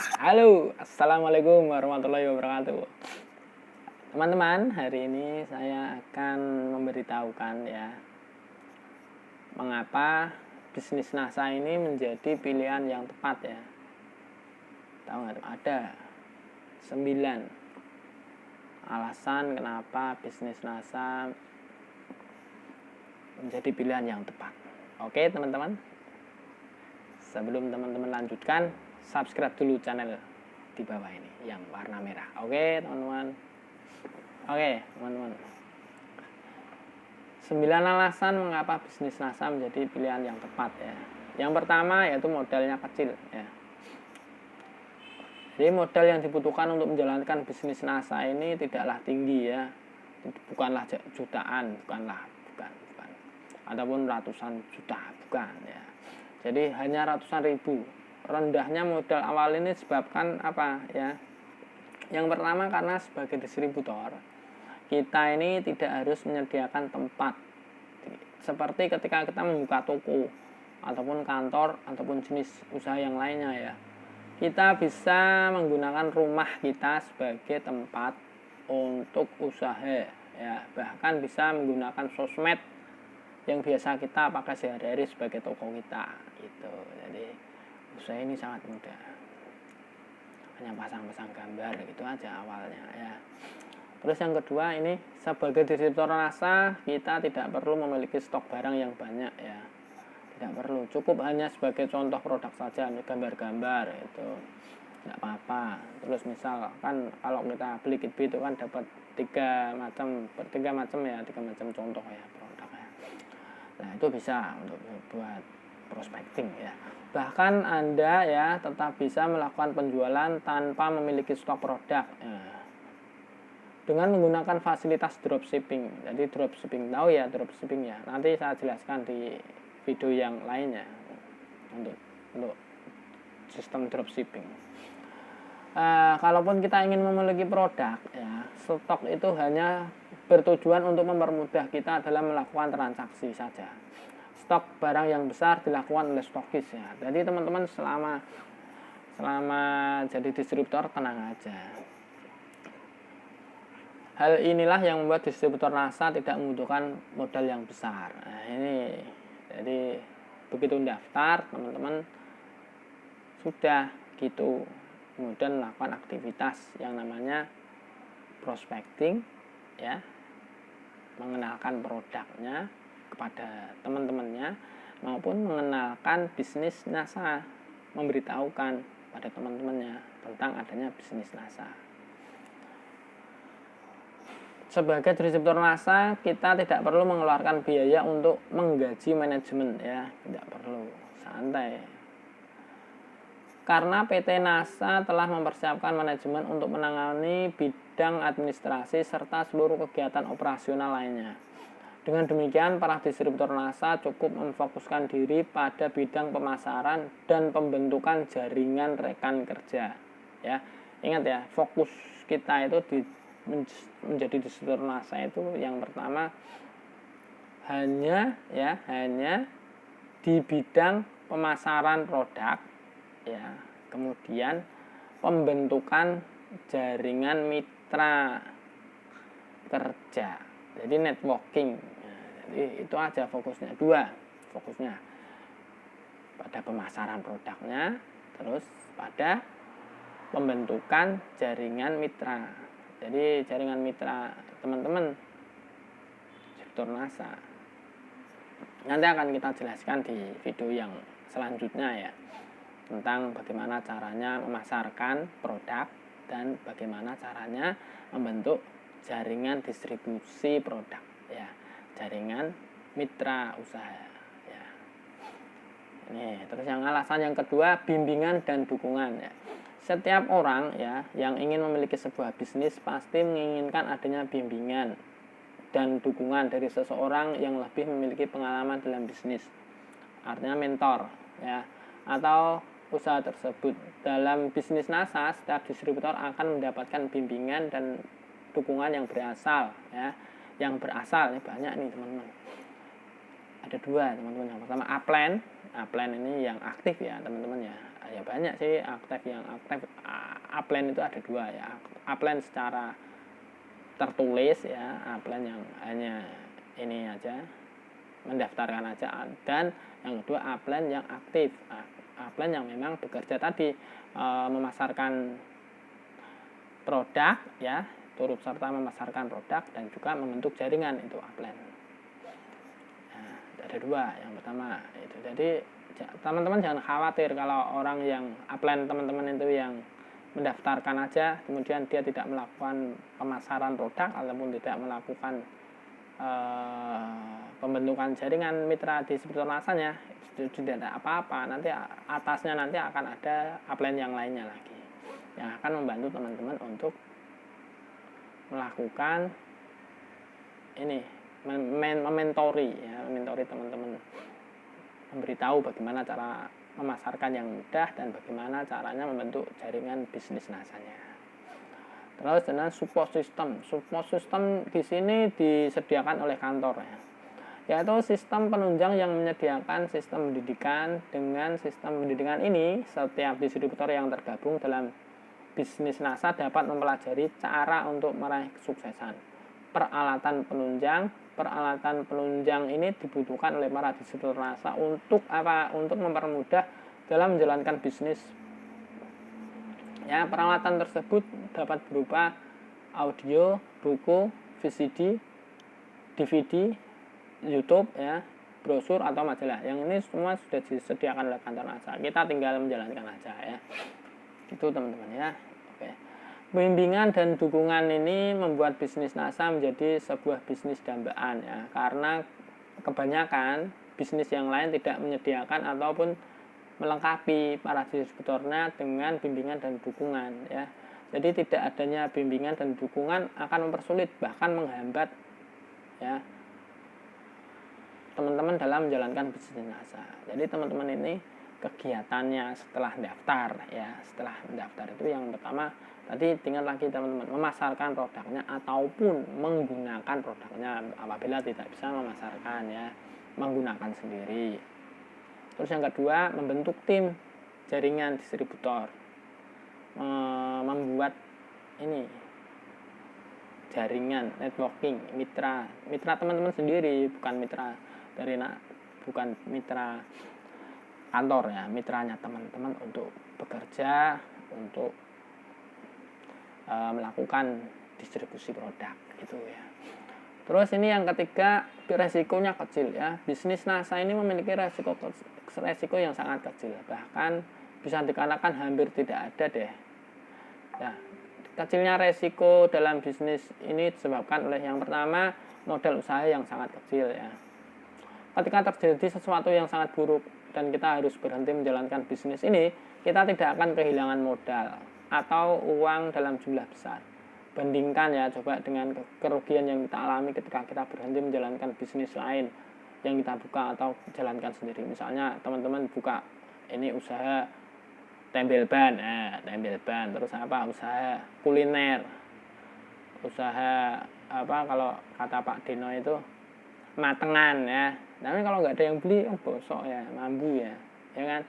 Halo, assalamualaikum warahmatullahi wabarakatuh. Teman-teman, hari ini saya akan memberitahukan ya, mengapa bisnis NASA ini menjadi pilihan yang tepat ya. Tahu nggak? Ada 9 alasan kenapa bisnis NASA menjadi pilihan yang tepat. Oke teman-teman, sebelum teman-teman lanjutkan, subscribe dulu channel di bawah ini yang warna merah. Oke teman-teman. Oke teman-teman, 9 alasan mengapa bisnis NASA menjadi pilihan yang tepat ya. Yang pertama yaitu modalnya kecil ya. Jadi modal yang dibutuhkan untuk menjalankan bisnis NASA ini tidaklah tinggi ya. Bukanlah jutaan, bukan ataupun ratusan juta, bukan ya. Jadi hanya ratusan ribu. Rendahnya modal awal ini disebabkan apa ya? Yang pertama karena sebagai distributor kita ini tidak harus menyediakan tempat. Seperti ketika kita membuka toko ataupun kantor ataupun jenis usaha yang lainnya ya. Kita bisa menggunakan rumah kita sebagai tempat untuk usaha ya. Bahkan bisa menggunakan sosmed yang biasa kita pakai sehari-hari sebagai toko kita gitu. Jadi usaha ini sangat mudah, hanya pasang-pasang gambar gitu aja awalnya ya. Terus yang kedua ini, sebagai distributor NASA kita tidak perlu memiliki stok barang yang banyak ya, tidak perlu, cukup hanya sebagai contoh produk saja, gambar-gambar itu tidak apa-apa. Terus misal kan kalau kita beli Kitbi itu kan dapat tiga macam contoh ya produk ya. Nah itu bisa untuk buat prospecting ya. Bahkan Anda ya tetap bisa melakukan penjualan tanpa memiliki stok produk ya, dengan menggunakan fasilitas dropshipping. Jadi dropshipping, tahu ya dropshipping ya, nanti saya jelaskan di video yang lainnya untuk sistem dropshipping. Kalaupun kita ingin memiliki produk ya, stok itu hanya bertujuan untuk mempermudah kita dalam melakukan transaksi saja. Stok barang yang besar dilakukan oleh stokis ya. Jadi teman-teman selama jadi distributor tenang aja. Hal inilah yang membuat distributor NASA tidak membutuhkan modal yang besar. Nah, ini jadi begitu daftar teman-teman sudah gitu, kemudian melakukan aktivitas yang namanya prospecting ya, mengenalkan produknya kepada teman-temannya maupun mengenalkan bisnis NASA, memberitahukan pada teman-temannya tentang adanya bisnis NASA. Sebagai distributor NASA kita tidak perlu mengeluarkan biaya untuk menggaji manajemen ya, tidak perlu, santai. Karena PT NASA telah mempersiapkan manajemen untuk menangani bidang administrasi serta seluruh kegiatan operasional lainnya. Dengan demikian para distributor NASA cukup memfokuskan diri pada bidang pemasaran dan pembentukan jaringan rekan kerja ya. Ingat ya, fokus kita itu menjadi distributor NASA itu yang pertama hanya di bidang pemasaran produk ya, kemudian pembentukan jaringan mitra kerja, jadi networking. Jadi itu aja fokusnya, fokusnya pada pemasaran produknya, terus pada pembentukan jaringan mitra. Jadi jaringan mitra teman-teman distributor NASA nanti akan kita jelaskan di video yang selanjutnya ya, tentang bagaimana caranya memasarkan produk dan bagaimana caranya membentuk jaringan distribusi produk ya, jaringan mitra usaha ya. Ini terus yang alasan yang kedua, bimbingan dan dukungan ya. Setiap orang ya yang ingin memiliki sebuah bisnis pasti menginginkan adanya bimbingan dan dukungan dari seseorang yang lebih memiliki pengalaman dalam bisnis, artinya mentor ya, atau usaha tersebut. Dalam bisnis NASA setiap distributor akan mendapatkan bimbingan dan dukungan yang berasal ya, banyak nih teman-teman. Ada 2 teman-teman. Yang pertama upline ini yang aktif ya teman-teman ya, ya banyak sih aktif upline itu ada dua ya, upline secara tertulis ya, upline yang hanya ini aja mendaftarkan aja, dan yang kedua upline yang aktif, upline yang memang bekerja tadi memasarkan produk ya, turut serta memasarkan produk dan juga membentuk jaringan, itu upline. Nah, ada dua, yang pertama itu. Jadi teman-teman jangan khawatir kalau orang yang upline teman-teman itu yang mendaftarkan aja kemudian dia tidak melakukan pemasaran produk ataupun tidak melakukan pembentukan jaringan mitra distributor nasanya, itu tidak ada apa-apa. Nanti atasnya nanti akan ada upline yang lainnya lagi yang akan membantu teman-teman untuk melakukan ini, mementori teman-teman, memberitahu bagaimana cara memasarkan yang mudah dan bagaimana caranya membentuk jaringan bisnis nasanya. Terus dengan support system di sini disediakan oleh kantor ya, yaitu sistem penunjang yang menyediakan sistem pendidikan. Dengan sistem pendidikan ini, setiap distributor yang tergabung dalam bisnis NASA dapat mempelajari cara untuk meraih kesuksesan. Peralatan penunjang ini dibutuhkan oleh para distributor NASA untuk apa? Untuk mempermudah dalam menjalankan bisnis. Ya, peralatan tersebut dapat berupa audio, buku, VCD, DVD, YouTube ya, brosur atau majalah. Yang ini semua sudah disediakan oleh kantor NASA. Kita tinggal menjalankan aja ya. Itu teman-teman ya. Oke. Bimbingan dan dukungan ini membuat bisnis NASA menjadi sebuah bisnis dambaan ya, karena kebanyakan bisnis yang lain tidak menyediakan ataupun melengkapi para distributornya dengan bimbingan dan dukungan ya. Jadi tidak adanya bimbingan dan dukungan akan mempersulit bahkan menghambat ya teman-teman dalam menjalankan bisnis NASA. Jadi teman-teman ini kegiatannya setelah daftar ya, setelah mendaftar itu yang pertama tadi tinggal lagi teman-teman memasarkan produknya ataupun menggunakan produknya. Apabila tidak bisa memasarkan ya, menggunakan sendiri. Terus yang kedua, membentuk tim jaringan distributor, membuat ini jaringan networking, mitra teman-teman sendiri, bukan mitra bukan mitra kantor ya, mitranya teman-teman untuk bekerja, untuk melakukan distribusi produk gitu ya. Terus ini yang ketiga, resikonya kecil ya. Bisnis NASA ini memiliki resiko yang sangat kecil, bahkan bisa dikatakan hampir tidak ada deh ya. Kecilnya resiko dalam bisnis ini disebabkan oleh yang pertama, modal usaha yang sangat kecil ya. Ketika terjadi sesuatu yang sangat buruk dan kita harus berhenti menjalankan bisnis ini, kita tidak akan kehilangan modal atau uang dalam jumlah besar. Bandingkan ya, coba dengan kerugian yang kita alami ketika kita berhenti menjalankan bisnis lain yang kita buka atau jalankan sendiri. Misalnya teman-teman buka ini usaha tempel ban, terus apa, usaha kuliner, usaha apa kalau kata Pak Dino itu matengan ya. Tapi kalau nggak ada yang beli, bosok ya, mambu ya kan.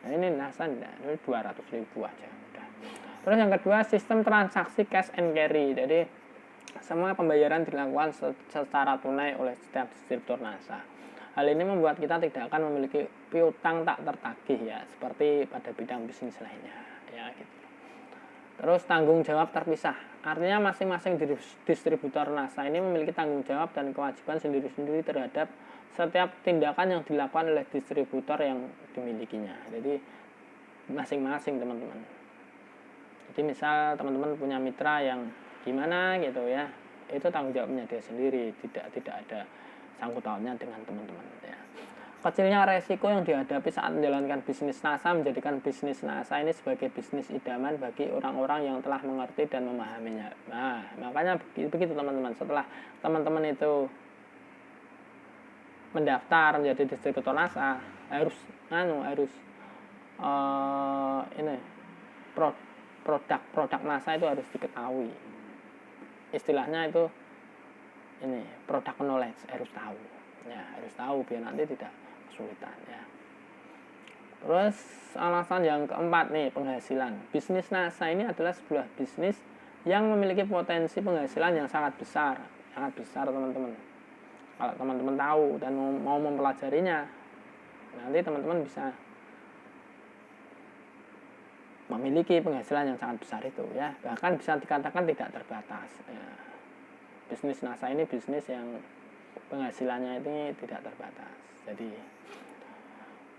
Nah, ini NASA enggak, 200.000 aja udah. Terus yang kedua, sistem transaksi cash and carry. Jadi semua pembayaran dilakukan secara tunai oleh setiap distributor NASA. Hal ini membuat kita tidak akan memiliki piutang tak tertagih ya, seperti pada bidang bisnis lainnya ya gitu. Terus tanggung jawab terpisah. Artinya masing-masing distributor NASA ini memiliki tanggung jawab dan kewajiban sendiri-sendiri terhadap setiap tindakan yang dilakukan oleh distributor yang dimilikinya. Jadi masing-masing teman-teman. Jadi misal teman-teman punya mitra yang gimana gitu ya, itu tanggung jawabnya dia sendiri, tidak ada sangkut pautnya dengan teman-teman ya. Kecilnya resiko yang dihadapi saat menjalankan bisnis NASA menjadikan bisnis NASA ini sebagai bisnis idaman bagi orang-orang yang telah mengerti dan memahaminya. Nah, makanya begitu teman-teman. Setelah teman-teman itu mendaftar menjadi distributor NASA, harus produk NASA itu harus diketahui. Istilahnya itu ini product knowledge, harus tahu ya, harus tahu biar nanti tidak kesulitan ya. Terus alasan yang keempat nih, penghasilan. Bisnis NASA ini adalah sebuah bisnis yang memiliki potensi penghasilan yang sangat besar teman-teman. Kalau teman-teman tahu dan mau mempelajarinya, nanti teman-teman bisa memiliki penghasilan yang sangat besar itu ya, bahkan bisa dikatakan tidak terbatas ya. Bisnis NASA ini bisnis yang penghasilannya ini tidak terbatas. Jadi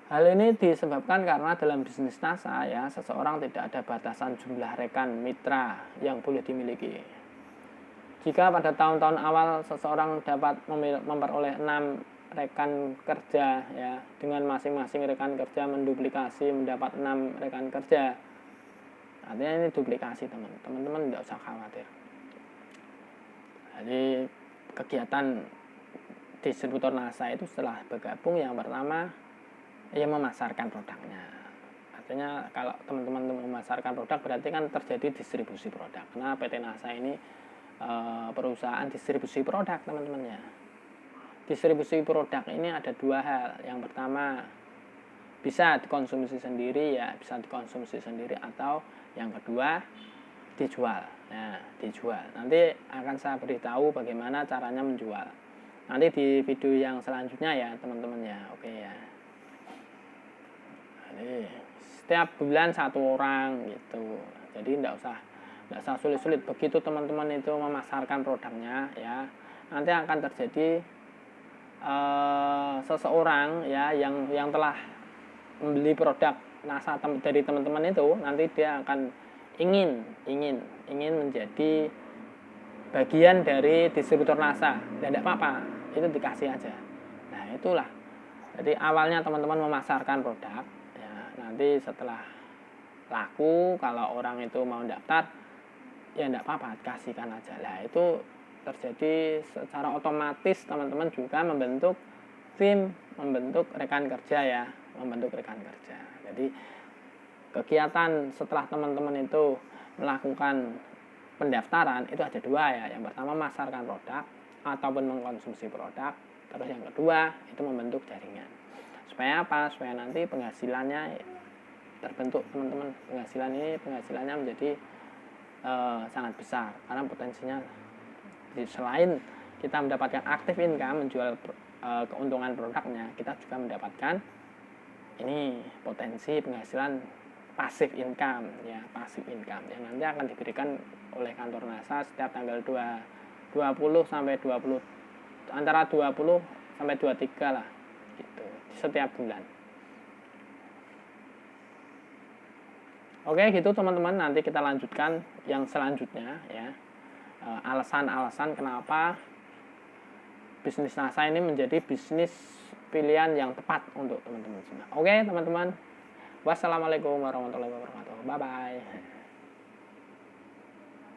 hal ini disebabkan karena dalam bisnis NASA ya, seseorang tidak ada batasan jumlah rekan mitra yang boleh dimiliki. Jika pada tahun-tahun awal seseorang dapat memperoleh 6 rekan kerja ya, dengan masing-masing rekan kerja menduplikasi mendapat 6 rekan kerja, artinya ini duplikasi teman-teman tidak usah khawatir. Jadi kegiatan distributor NASA itu setelah bergabung, yang pertama ya memasarkan produknya. Artinya kalau teman-teman memasarkan produk berarti kan terjadi distribusi produk. Karena PT NASA ini perusahaan distribusi produk teman-teman ya. Distribusi produk ini ada dua hal. Yang pertama bisa dikonsumsi sendiri ya, atau yang kedua dijual. Nah, dijual. Nanti akan saya beritahu bagaimana caranya menjual. Nanti di video yang selanjutnya ya, teman-teman ya. Oke ya. Jadi, setiap bulan 1 orang gitu. Jadi tidak usah sulit-sulit. Begitu teman-teman itu memasarkan produknya ya, nanti akan terjadi seseorang ya yang telah membeli produk NASA dari teman-teman itu, nanti dia akan ingin menjadi bagian dari distributor NASA. Tidak apa-apa, itu dikasih aja. Nah itulah, jadi awalnya teman-teman memasarkan produk ya, nanti setelah laku, kalau orang itu mau daftar ya tidak apa-apa, kasihkan aja. Lah itu terjadi secara otomatis, teman-teman juga membentuk tim, membentuk rekan kerja ya, Jadi kegiatan setelah teman-teman itu melakukan pendaftaran itu ada dua ya. Yang pertama memasarkan produk ataupun mengkonsumsi produk. Terus yang kedua itu membentuk jaringan. Supaya apa? Supaya nanti penghasilannya terbentuk teman-teman. Penghasilannya menjadi sangat besar, karena potensinya selain kita mendapatkan active income menjual keuntungan produknya, kita juga mendapatkan ini potensi penghasilan passive income ya, yang nanti akan diberikan oleh kantor NASA setiap tanggal 20 sampai 20, antara 20 sampai 23 lah gitu, setiap bulan. Oke gitu teman-teman, nanti kita lanjutkan yang selanjutnya ya, alasan-alasan kenapa bisnis NASA ini menjadi bisnis pilihan yang tepat untuk teman-teman semua. Oke teman-teman, wassalamualaikum warahmatullahi wabarakatuh, bye bye.